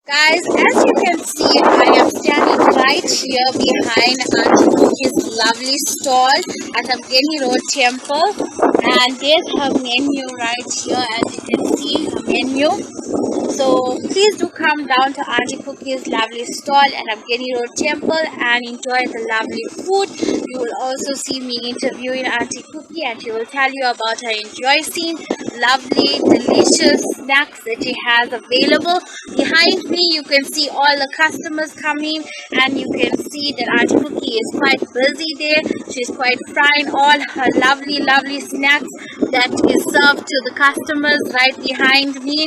Guys, as you can see, I am standing right here behind Aunty Cookie's lovely stall at Abgeni Road Temple, and there's her menu right here. As you can see, her menu. So please do come down to Aunty Cookie's lovely stall at Abgeni Road Temple and enjoy the lovely food. You will also see me interviewing Aunty Cookie, and she will tell you about her enjoying lovely, delicious snacks that she has available. Behind me, you can see all the customers coming, and you can see that Aunty Cookie is quite busy there. She's quite frying all her lovely, lovely snacks that is served to the customers right behind me.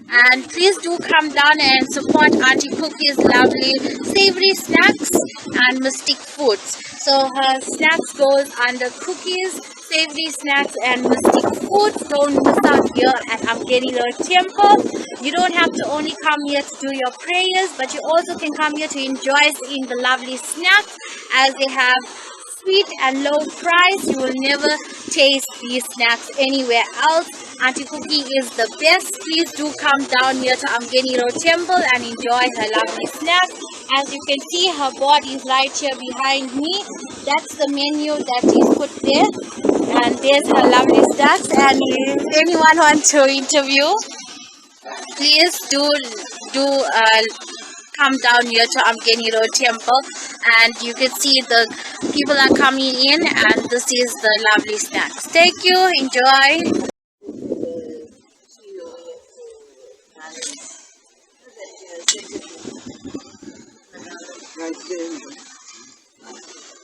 And please do come down and support Aunty Cookie's lovely savory snacks and Mystik foods. So her snacks goes under cookies, savory snacks and Mystik foods. Don't miss out here at Abgeni Road Temple. You don't have to only come here to do your prayers, but you also can come here to enjoy seeing the lovely snacks, as they have sweet and low price. You will never taste these snacks anywhere else. Aunty Cookie is the best. Please do come down here to Abgeni Road Temple and enjoy her lovely snacks. As you can see, her board is right here behind me. That's the menu that is put there, and there's her lovely snacks. And if anyone wants to interview, please do come down here to Abgeni Road Temple, and you can see the people are coming in, and this is the lovely snacks. Thank you. Enjoy.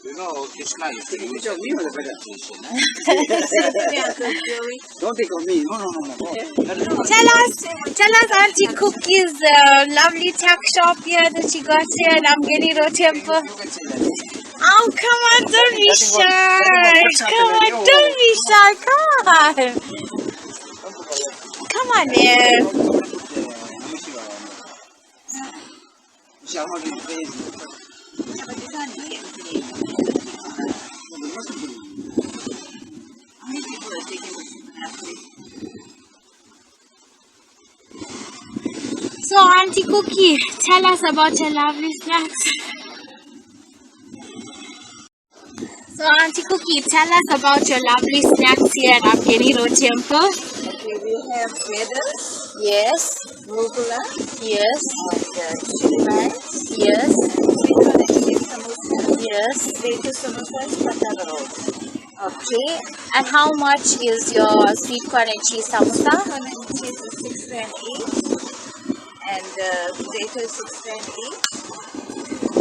You know, Krishna is the image of me or the presentation. Don't take on me. No. Tell us Aunty Cookie's lovely tack shop here that she got here at Abgeni Road Temple. Oh, come on, don't be shy. Come on, don't be shy. Come on, man. So, Aunty Cookie, tell us about your lovely snacks. So, Aunty Cookie, tell us about your lovely snacks here at Abgeni Road Temple. Okay, we have Veda, Yes, Gulgulas, yes, and Chilli, yes, Samoosa, yes. Veda Samoosas, Patha rolls. Okay, and how much is your sweet corn and cheese samosa? Corn and cheese is 6 rand each, and potato is 6 rand each.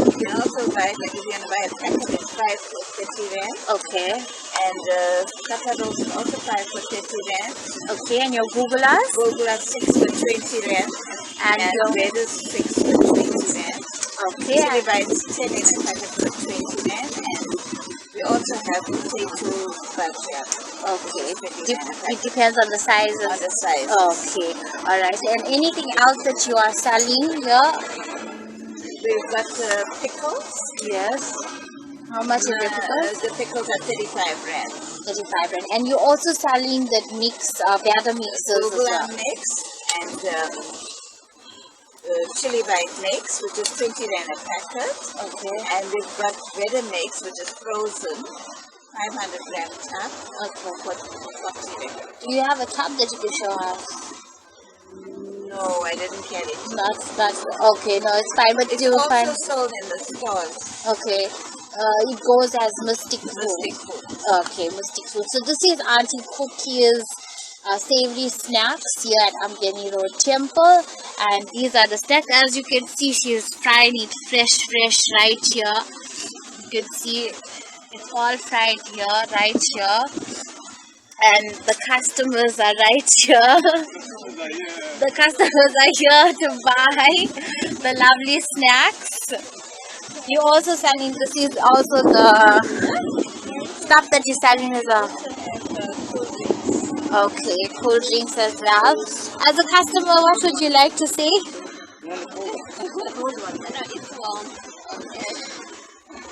You can also buy, like if you want to buy a packet, it's 5 for 30 rand. Okay, And Patha rolls is also 5 for 30 rand. okay, and your Gulgulas? Gulgulas 6 for 20 rand. And And your, Veda 6 for 20 rand. okay, Chilli bites 10 in a packet for 20 rand. And we also have potato bhajiya. okay. It depends on the size On of the size. Okay, alright. And anything else that you are selling here? We've got pickles. Yes. How much is the pickles? The pickles are 35 rand. 35 rand. And you're also selling that mix, Veda mixes as Gulgulas well. mix and chili bite mix, which is 20 rand a packet. Okay. And we've got Veda mix, which is frozen, 500 gram tub Okay. for 40 rand. Do you have a tub that you can show us? No, I didn't carry it. That's okay. No, it's fine. But It's you will also find. sold in the stores. Okay. It goes as Mystik Mystik food. food. Okay, Mystik food. So this is Aunty Cookie's savory snacks here at Abgeni Road Temple, and these are the snacks. As you can see, she is frying it fresh right here. You can see it's all fried here, right here. And the customers are right here. The customers are here to buy the lovely snacks. You also selling, this is also the stuff that you're selling as well. Okay, cool drinks as well. As a customer, what would you like to say?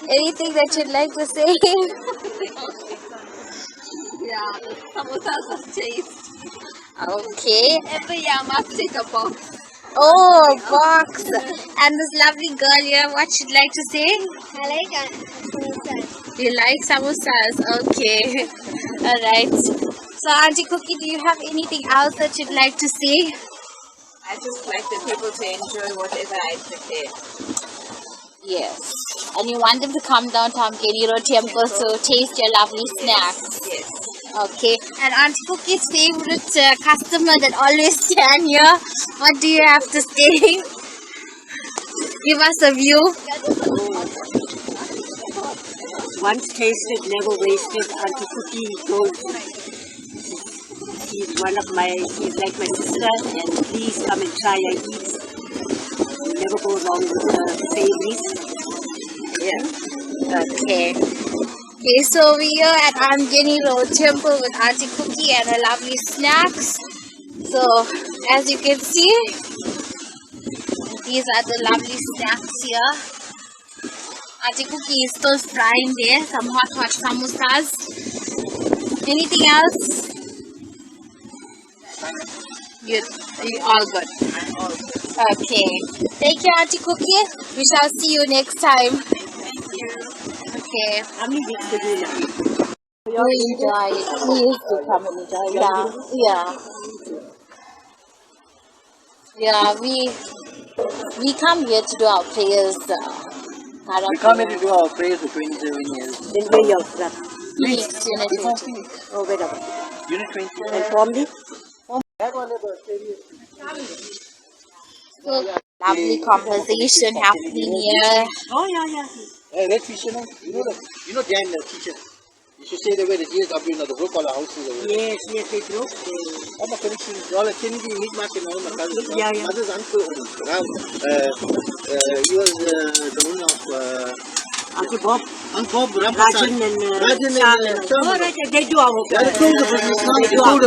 Anything that you'd like to say? Yeah, the samosas are taste. Okay. Every year must take a box. Oh, box. And this lovely girl here, what she'd like to say? I like samosas. You like samosas? Okay. Alright. So, Auntie Cookie, do you have anything else that you'd like to say? I just like the people to enjoy whatever I prepare. Yes. And you want them to come down to Amgeni Road Temple to taste your lovely snacks. Yes. Okay. And Auntie Cookie's favorite customer that always stand here, what do you have to say? Give us a view. Once tasted, never wasted. Auntie Cookie told she's like my sister, and please come and try her eats. You never go wrong with her favorites. Yeah. Okay. Okay, so we're here at Amgeni Road Temple with Auntie Cookie and her lovely snacks. So, as you can see, these are the lovely snacks here. Auntie Cookie is still frying there, some hot samosas. Anything else? You all good. Okay. Thank you, Auntie Cookie. We shall see you next time. Okay. How many weeks did you know? We enjoy it. Please do come and enjoy. Yeah, we come here to do our prayers. We come here to do our prayers for 27 years. Then where you're from? Please, Unit 20. Oh, wait up. Unit 20. And formally? So, lovely conversation happening here. Oh, yeah. Hey, red fish, you know Dan, the teacher. You should say the way the years up in the blue collar houses. Yes, they broke. I'm a connection. All the Kennedy meat market, all my cousins. Yeah. Mother's uncle. He was the owner of Uncle Bob, Uncle Bob, Rajan and oh, right, they do our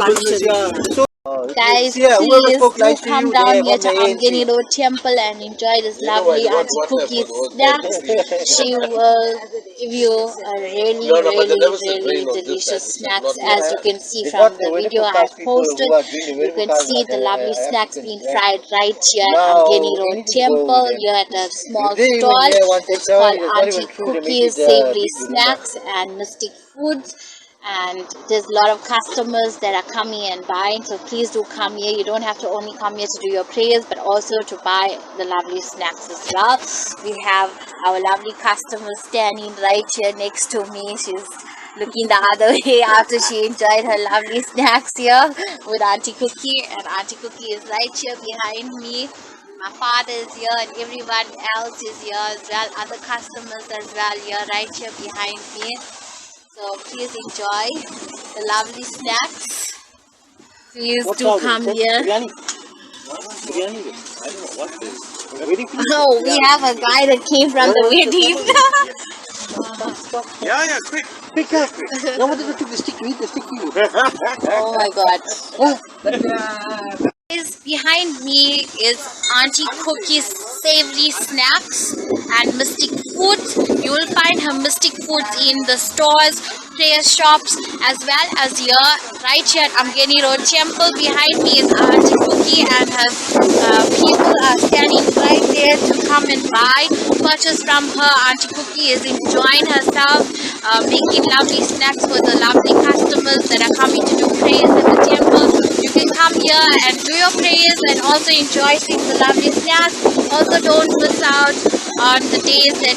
business. So, Guys, yeah, please spoke do nice to come you, down they here have to on the Amgeni Road Temple and enjoy this lovely Auntie Cookie's snacks. She will give you a really delicious snacks. As you can see from the video I have posted, you can see the lovely snacks being fried right here at Amgeni Road Temple. You're at a small stall. It's called Auntie Cookie's Savory Snacks and Mystik Foods. And there's a lot of customers that are coming and buying, so please do come here. You don't have to only come here to do your prayers, but also to buy the lovely snacks as well. We have our lovely customer standing right here next to me. She's looking the other way after she enjoyed her lovely snacks here with Auntie Cookie, and Auntie Cookie is right here behind me. My father is here and everyone else is here as well, other customers as well here, right here behind me. So please enjoy the lovely snacks. Please do come here. Biryani. I don't know what this is. We're waiting for you. Oh, we have a guy that came from the wedding. Yeah, quick. No, what did you took the stick? Eat the stick to you. Oh my God. Behind me is Auntie Cookie's Savory Snacks and Mystik Foods. You will find her Mystik Foods in the stores, prayer shops, as well as here, right here at Amgeni Road Temple. Behind me is Auntie Cookie and her people are standing right there to come and buy, purchase from her. Auntie Cookie is enjoying herself, making lovely snacks for the lovely customers that are coming to do prayers at the temple. You can come here and do your prayers and also enjoy seeing the lovely snacks. Also, don't miss out on the days that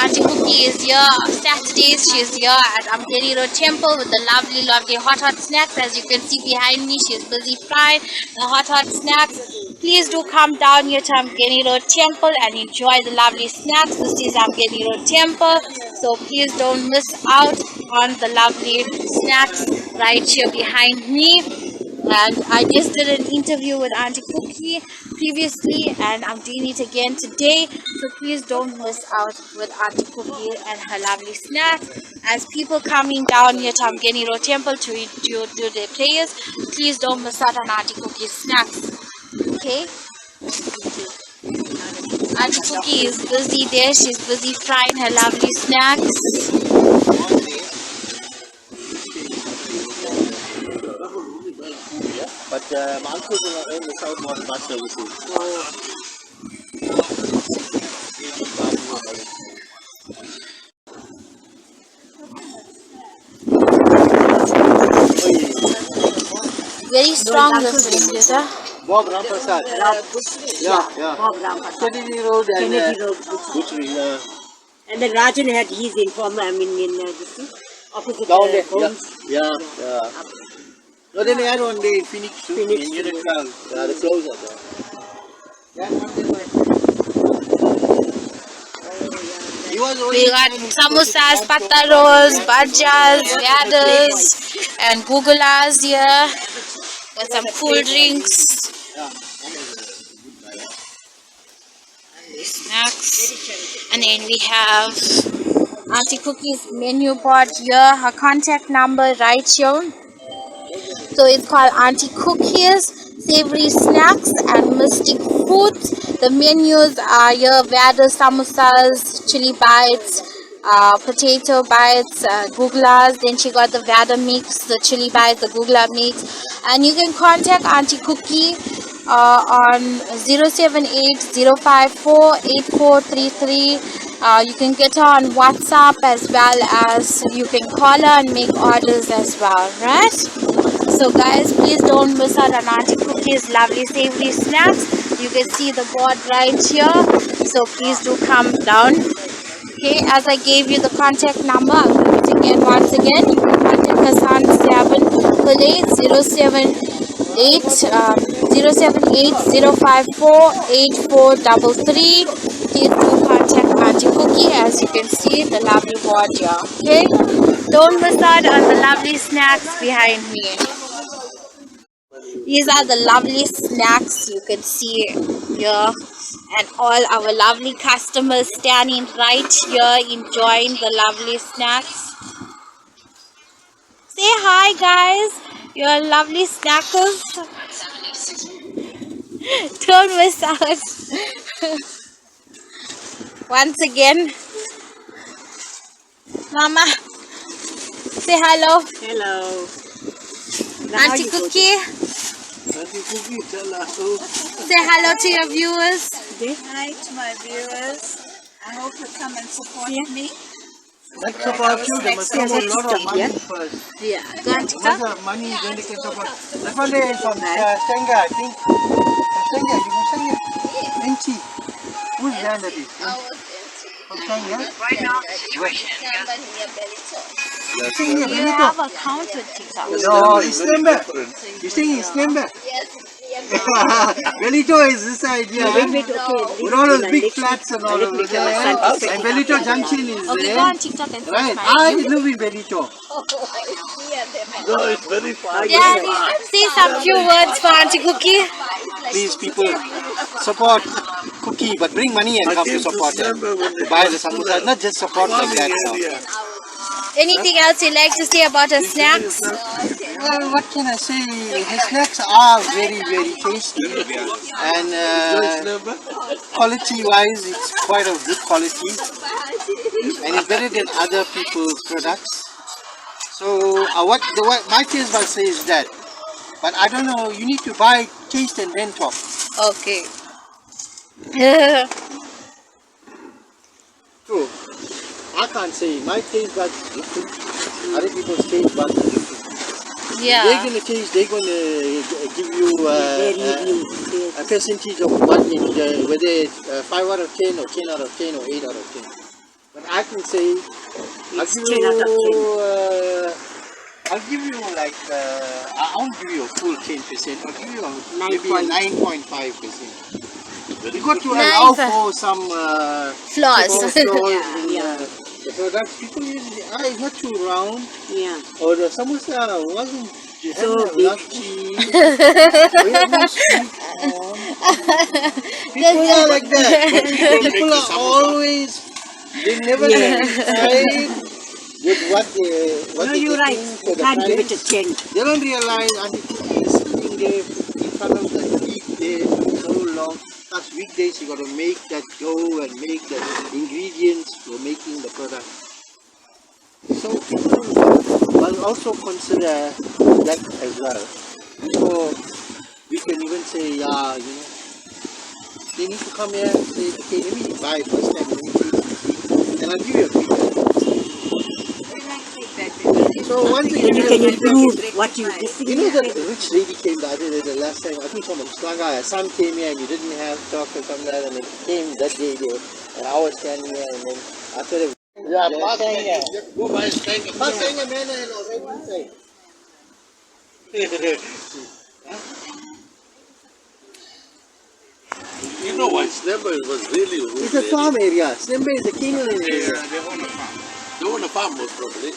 Auntie Cookie is here. Saturdays she's here at Amgeni Road Temple with the lovely hot snacks. As you can see behind me, she's busy frying the hot snacks. Please do come down here to Amgeni Road Temple and enjoy the lovely snacks. This is Amgeni Road Temple, so please don't miss out on the lovely snacks right here behind me. And I just did an interview with Auntie Cookie previously, and I'm doing it again today. So please don't miss out with Auntie Cookie and her lovely snacks. As people coming down here to Amgeni Road Temple to do their prayers, please don't miss out on Auntie Cookie's snacks. Okay? Auntie Cookie is busy there. She's busy frying her lovely snacks. But my uncle's in the southwest bus services. Very strong this ranges, huh? Bob Ramprasad. Yeah. Bob Ramprasad. Kennedy Road and Kennedy Road. Butchery. And then Rajan had his in this thing, opposite Down the there. homes. Yeah. No, then they had one day in Phoenix too. Phoenix in too. Unifried. Yeah, the close up there. He was always We got samosas, patha rolls, bhajas, Vedas, and Gulgulas here. Got some cool drinks. Snacks. And then we have Aunty Cookie's menu board here. Her contact number right here. So it's called Aunty Cookie's Savory Snacks and Mystik Foods. The menus are here: Veda samosas, chili bites, potato bites, Gulgulas. Then she got the Veda mix, the chili bites, the Gulgula mix. And you can contact Aunty Cookie on 078-054-8433. You can get her on WhatsApp as well as you can call her and make orders as well, right? So guys, please don't miss out on Aunty Cookie's lovely savory snacks. You can see the board right here. So please do come down. Okay, as I gave you the contact number, I'll give it again once again. You can contact us on 078-054-8433. Please do contact Aunty Cookie, as you can see the lovely board here. Okay, don't miss out on the lovely snacks behind me. These are the lovely snacks you can see here, and all our lovely customers standing right here enjoying the lovely snacks. Say hi guys, you're lovely snackers. Don't miss out. Once again, Mama, say hello. Hello. Aunty Cookie, say hello to your viewers. Hi to my viewers. I hope you come and support me. Let's support you. They must have a lot of money first. Yeah, go on How TikTok. much money then they can support? That one day is from Senga, I think. From Senga, you from Senga? Aunty. Who's that that is? From Senga? You have an account with TikTok. No, Islamabad. You're saying Islamabad? Belito is this side here. With all those big flats and all over there. And Belito Junction is Okay, there. go on TikTok and Right. subscribe. I live in Belito. No, it's very far. Daddy, say some few words for Aunty Cookie. Please, people, support Cookie, but bring money and come to support them. To buy the samosas, not just support like that. So. Anything else you'd like to say about her snacks? Well, what can I say? The snacks are very, very tasty. And quality-wise, it's quite of good quality. And it's better than other people's products. So what my taste bud says that. But I don't know, you need to buy, taste and then talk. Okay. True. I can't say my taste buds is different. Other people's taste buds are different. They're Yeah. gonna taste. They're gonna give you a percentage of what whether it's 5 out of 10 or 10 out of 10 or 8 out of 10. But I can say I'll give 10 out of 10. you. I'll give you like I won't give you a full 10%. I'll give you maybe a 9.5%. You got to allow for some Flaws. the products. People usually it's not too round. Yeah. Or the samosa wasn't So not big. cheese. We have no sweet corn. People are like that. People are always they never satisfied with what No, they you're right. getting for You the can't give it a price. 10. They don't realize Aunty Cookie is sitting there in front of the heat there for so long. That's weekdays you got to make that dough and make the ingredients for making the product. So people must also consider that as well. So we can even say, yeah, you know, they need to come here and say, okay, let me buy first time, let me taste, and I'll give you a feedback. So once again, Can you prove what you you know that rich lady came the last time, I think from Slanga, her son came here and you didn't have chocolate from that, and it came that day there, and I was standing here, and then after the go buy a stand, pass saying a man and already inside. You know what? Snemba was really a It's a farm area. Snemba is a Kenyan area. They own a farm. They own a farm most probably.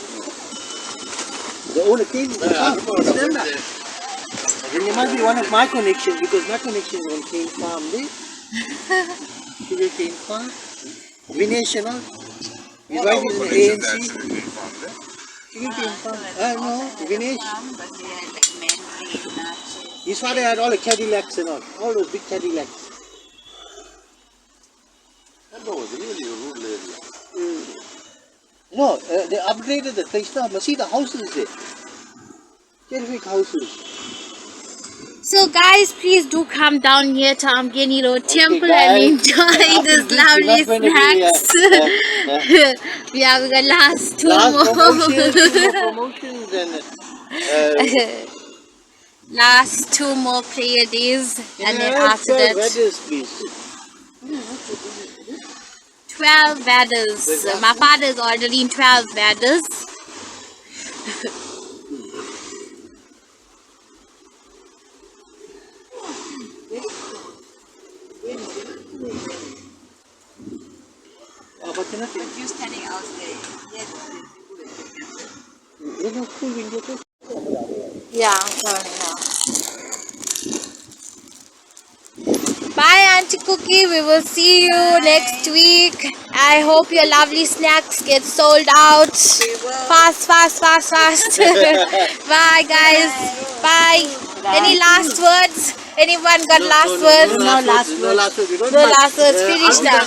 They own a Kenyan farm. Snemba. They Then there must be one of my connections because my connection is on Cane Farm there. Sugar Cane Farm. Vinesh, you know. His wife is in the ANC. Sugar Cane Farm. No, Vinesh. His father had all the Cadillacs and all those big Cadillacs. Snemba was really a rural area. No, they upgraded the place now. But see the houses there. Terrific houses. So guys, please do come down here to Amgeni Road Temple guys. and enjoy this lovely snacks. We have the last two more. Promotions and Last 2 more prayer days, and then after that, weddings, please. 12 Vedas. My father is ordering 12 Vedas. But you standing out there. Yeah. Bye, Auntie Cookie. We will see you next week. I hope your lovely snacks get sold out. Fast. Bye, guys. Bye. Any last words? Anyone got last words? No last words. No last words. Finish now.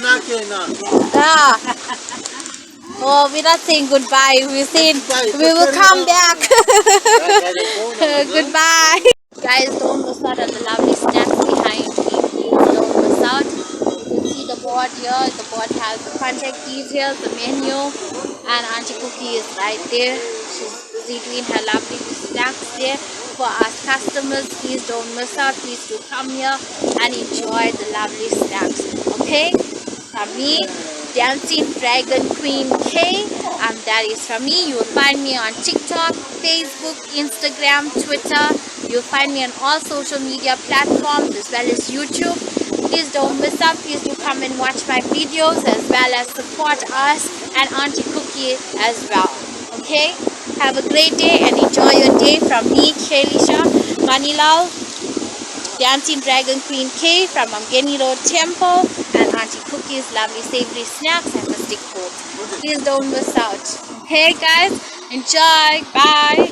Oh, we're not saying goodbye. We're saying we will come back. Goodbye. Guys, don't miss out on the lovely snacks behind me. Please don't miss out. You can see the board here. The board has the contact details, the menu, and Auntie Cookie is right there. She's busy doing her lovely snacks there for us customers. Please don't miss out. Please do come here and enjoy the lovely snacks. Okay? From me, Dancing Dragon Queen K, and that is from me. You will find me on TikTok, Facebook, Instagram, Twitter. You'll find me on all social media platforms as well as YouTube. Please don't miss out. Please do come and watch my videos as well as support us and Auntie Cookie as well. Okay? Have a great day and enjoy your day from me, Kailisha Manilal, Dancing Dragon Queen K from Amgeni Road Temple, and Auntie Cookie's lovely savory snacks and Mystik food. Please don't miss out. Okay guys, enjoy. Bye.